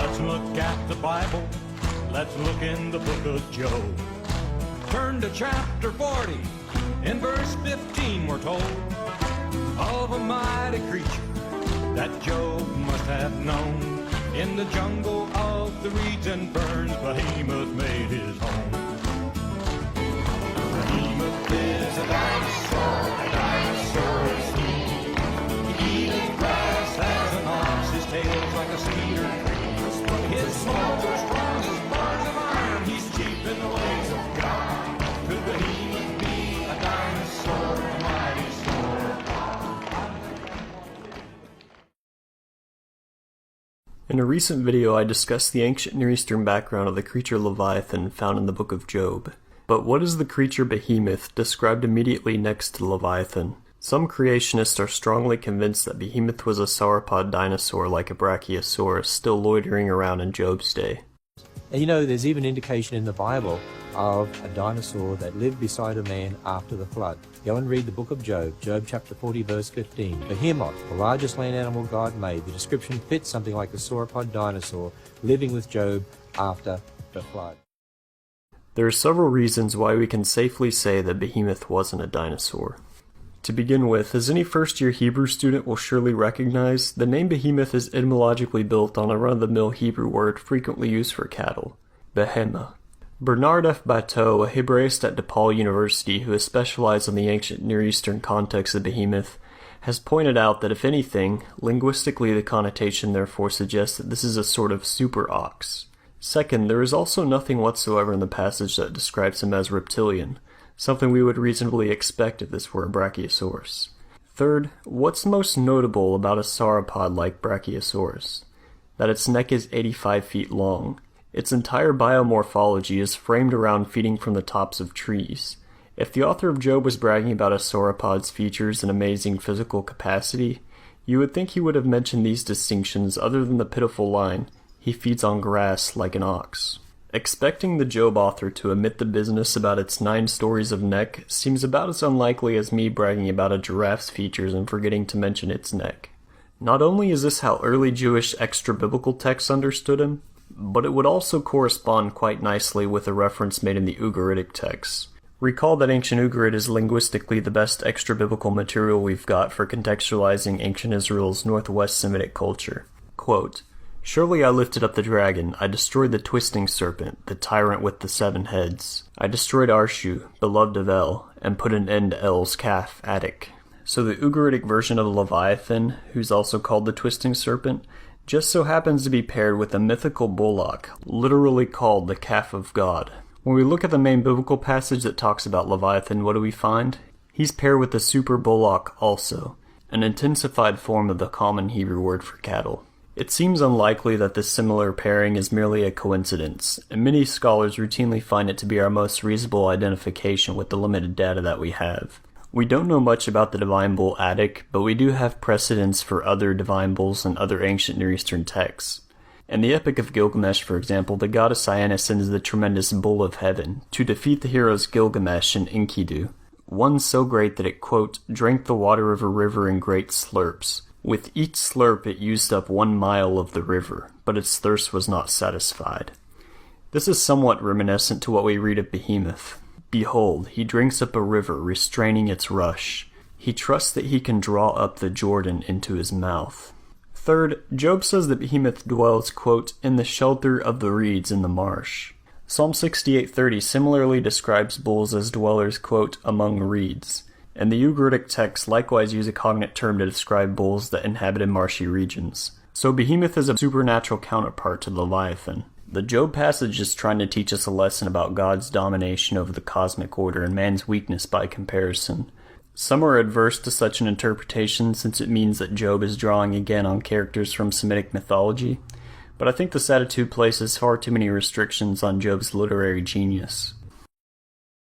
Let's look at the Bible. Let's look in the book of Job. Turn to chapter 40. In verse 15 we're told of a mighty creature that Job must have known. In the jungle of the reeds and ferns, Behemoth made his home. Behemoth is a dinosaur is he. He eats grass as an ox, his tail's like a cedar tree. His smoke are strong as bars of iron, he's cheap in the ways of God. Could Behemoth be a dinosaur, a mighty sword? In a recent video, I discussed the ancient Near Eastern background of the creature Leviathan found in the book of Job. But what is the creature Behemoth described immediately next to Leviathan? Some creationists are strongly convinced that Behemoth was a sauropod dinosaur like a Brachiosaurus still loitering around in Job's day. And you know, there's even indication in the Bible of a dinosaur that lived beside a man after the flood. Go and read the book of Job, Job chapter 40 verse 15. Behemoth, the largest land animal God made. The description fits something like a sauropod dinosaur living with Job after the flood. There are several reasons why we can safely say that Behemoth wasn't a dinosaur. To begin with, as any first-year Hebrew student will surely recognize, the name Behemoth is etymologically built on a run-of-the-mill Hebrew word frequently used for cattle, Behemoth. Bernard F. Bateau, a Hebraist at DePaul University who has specialized in the ancient Near Eastern context of Behemoth, has pointed out that if anything, linguistically the connotation therefore suggests that this is a sort of super ox. Second, there is also nothing whatsoever in the passage that describes him as reptilian, something we would reasonably expect if this were a Brachiosaurus. Third, what's most notable about a sauropod like Brachiosaurus? That its neck is 85 feet long. Its entire biomorphology is framed around feeding from the tops of trees. If the author of Job was bragging about a sauropod's features and amazing physical capacity, you would think he would have mentioned these distinctions other than the pitiful line, "He feeds on grass like an ox." Expecting the Job author to omit the business about its 9 stories of neck seems about as unlikely as me bragging about a giraffe's features and forgetting to mention its neck. Not only is this how early Jewish extra-biblical texts understood him, but it would also correspond quite nicely with a reference made in the Ugaritic texts. Recall that ancient Ugarit is linguistically the best extra-biblical material we've got for contextualizing ancient Israel's northwest Semitic culture. Quote, "Surely I lifted up the dragon, I destroyed the twisting serpent, the tyrant with the 7 heads. I destroyed Arshu, beloved of El, and put an end to El's calf, Attic." So the Ugaritic version of Leviathan, who's also called the twisting serpent, just so happens to be paired with a mythical bullock, literally called the calf of God. When we look at the main biblical passage that talks about Leviathan, what do we find? He's paired with the super bullock also, an intensified form of the common Hebrew word for cattle. It seems unlikely that this similar pairing is merely a coincidence, and many scholars routinely find it to be our most reasonable identification with the limited data that we have. We don't know much about the divine bull Attic, but we do have precedents for other divine bulls in other ancient Near Eastern texts. In the Epic of Gilgamesh, for example, the goddess Diana sends the tremendous Bull of Heaven to defeat the heroes Gilgamesh and Enkidu, one so great that it, quote, drank the water of a river in great slurps. With each slurp it used up 1 mile of the river, but its thirst was not satisfied. This is somewhat reminiscent to what we read of Behemoth. Behold, he drinks up a river, restraining its rush. He trusts that he can draw up the Jordan into his mouth. Third, Job says that Behemoth dwells, quote, in the shelter of the reeds in the marsh. Psalm 68:30 similarly describes bulls as dwellers, quote, among reeds. And the Ugaritic texts likewise use a cognate term to describe bulls that inhabited marshy regions. So Behemoth is a supernatural counterpart to Leviathan. The Job passage is trying to teach us a lesson about God's domination over the cosmic order and man's weakness by comparison. Some are adverse to such an interpretation since it means that Job is drawing again on characters from Semitic mythology, but I think this attitude places far too many restrictions on Job's literary genius.